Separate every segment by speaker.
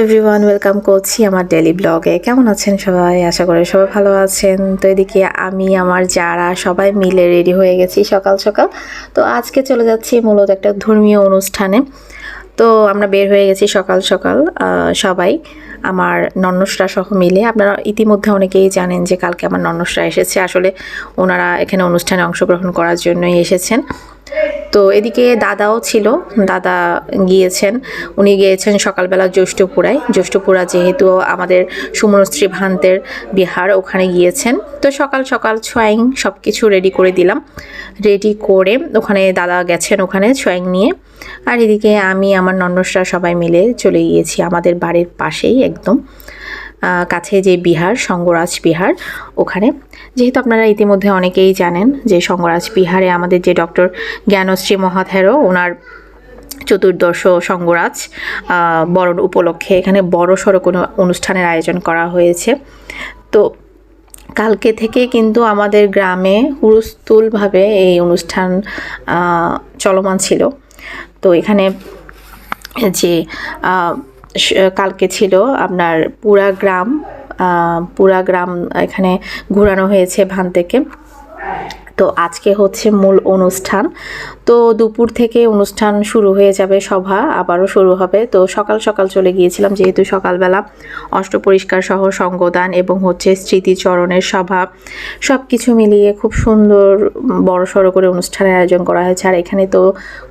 Speaker 1: Everyone welcome করছি আমার daily ব্লগে। কেমন আছেন সবাই? আশা করি সবাই ভালো আছেন। তো এদিকে আমি আমার যারা সবাই মিলে রেডি হয়ে গেছি সকাল সকাল। তো আজকে চলে যাচ্ছি মূলত একটা ধর্মীয় অনুষ্ঠানে। তো আমরা বের হয়ে গেছি সকাল সকাল সবাই, আমার নন্নসরা সহ মিলে। আপনারা ইতিমধ্যে অনেকেই জানেন যে কালকে আমার নন্নসরা এসেছে। আসলে ওনারা এখানে অনুষ্ঠানে অংশগ্রহণ করার জন্যই এসেছেন। তো এদিকে দাদাও ছিল, দাদা গিয়েছেন, উনি গিয়েছেন সকালবেলা জ্যৈষ্ঠপুরা যেহেতু আমাদের সুমনশ্রী ভান্তের বিহার, ওখানে গিয়েছেন। তো সকাল সকাল ছোয়াইং সব কিছু রেডি করে দিলাম, রেডি করে ওখানে দাদা গেছেন ওখানে ছোয়াইং নিয়ে। আর এদিকে আমি আমার নন্নসরা সবাই মিলে চলে গিয়েছি আমাদের বাড়ির পাশেই একদম কাছে যে বিহার, সঙ্গরাজ বিহার, ওখানে। যেহেতু আপনারা ইতিমধ্যে অনেকেই জানেন যে সঙ্গরাজ বিহারে আমাদের যে ডক্টর জ্ঞানশ্রী মহাথেরো, ওনার চতুর্দশ সঙ্গরাজ বরণ উপলক্ষে এখানে বড়সড় কোনো অনুষ্ঠানের আয়োজন করা হয়েছে। তো কালকে থেকে কিন্তু আমাদের গ্রামে হুলস্থুলভাবে এই অনুষ্ঠান চলমান ছিল। তো এখানে যে কালকে ছিল আপনার পুরা গ্রাম এখানে ঘোরানো হয়েছে ভান থেকে। তো আজকে হচ্ছে মূল অনুষ্ঠান। তো দুপুর থেকে অনুষ্ঠান শুরু হয়ে যাবে, সভা আবারও শুরু হবে। তো সকাল সকাল চলে গিয়েছিলাম, যেহেতু সকালবেলা অষ্টপরিষ্কার সহ সঙ্গদান এবং হচ্ছে স্মৃতিচরণের সভা, সব কিছু মিলিয়ে খুব সুন্দর বড়সড় করে অনুষ্ঠানের আয়োজন করা হয়েছে। আর এখানে তো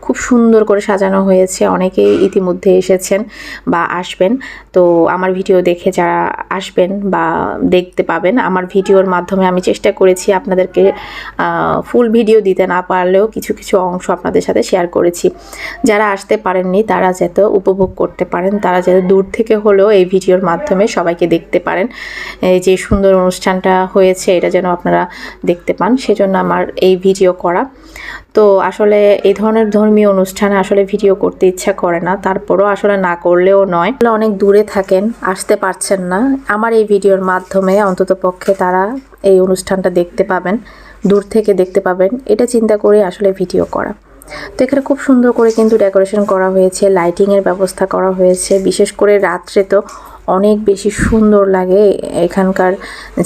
Speaker 1: খুব সুন্দর করে সাজানো হয়েছে, অনেকেই ইতিমধ্যে এসেছেন বা আসবেন। তো আমার ভিডিও দেখে যারা আসবেন বা দেখতে পাবেন, আমার ভিডিওর মাধ্যমে আমি চেষ্টা করেছি আপনাদেরকে ফুল ভিডিও দিতে না পারলেও কিছু কিছু অংশ আপনাদের সাথে শেয়ার করেছি। যারা আসতে পারেননি তারা যাতে উপভোগ করতে পারেন, তারা যাতে দূর থেকে হলেও এই ভিডিওর মাধ্যমে সবাইকে দেখতে পারেন, এই যে সুন্দর অনুষ্ঠানটা হয়েছে এটা যেন আপনারা দেখতে পান, সেজন্য আমার এই ভিডিও করা। তো আসলে এই ধরনের ধর্মীয় অনুষ্ঠানে আসলে ভিডিও করতে ইচ্ছা করে না, তারপরও আসলে না করলেও নয়। অনেক দূরে থাকেন, আসতে পারছেন না, আমার এই ভিডিওর মাধ্যমে অন্ততপক্ষে তারা এই অনুষ্ঠানটা দেখতে পাবেন, দূর থেকে দেখতে পাবেন, এটা চিন্তা করে আসলে ভিডিও করা। তো এখানে খুব সুন্দর করে কিন্তু ডেকোরেশন করা হয়েছে, লাইটিংয়ের ব্যবস্থা করা হয়েছে। বিশেষ করে রাত্রে তো অনেক বেশি সুন্দর লাগে এখানকার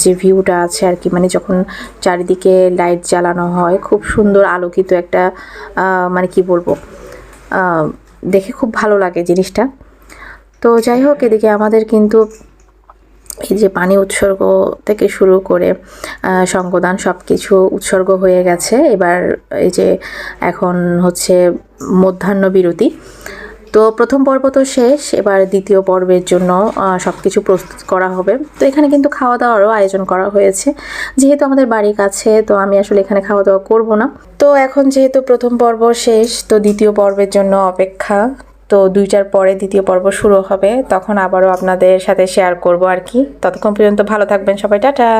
Speaker 1: যে ভিউটা আছে আর কি, মানে যখন চারিদিকে লাইট জ্বালানো হয়, খুব সুন্দর আলোকিত একটা মানে কি বলবো, দেখে খুব ভালো লাগে জিনিসটা। তো যাই হোক, এদিকে আমাদের কিন্তু এই যে পানি উৎসর্গ থেকে শুরু করে সঙ্গদান সব কিছু উৎসর্গ হয়ে গেছে। এবার এই যে এখন হচ্ছে মধ্যাহ্ন বিরতি। তো প্রথম পর্ব তো শেষ, এবার দ্বিতীয় পর্বের জন্য সব কিছু প্রস্তুত করা হবে। তো এখানে কিন্তু খাওয়া দাওয়ারও আয়োজন করা হয়েছে, যেহেতু আমাদের বাড়ির কাছে, তো আমি আসলে এখানে খাওয়া দাওয়া করব না। তো এখন যেহেতু প্রথম পর্ব শেষ, তো দ্বিতীয় পর্বের জন্য অপেক্ষা। তো 2টার পরে দ্বিতীয় পর্ব শুরু হবে, তখন আবারও আপনাদের সাথে শেয়ার করব আর কি। ততক্ষণ পর্যন্ত ভালো থাকবেন সবাই, টাটা।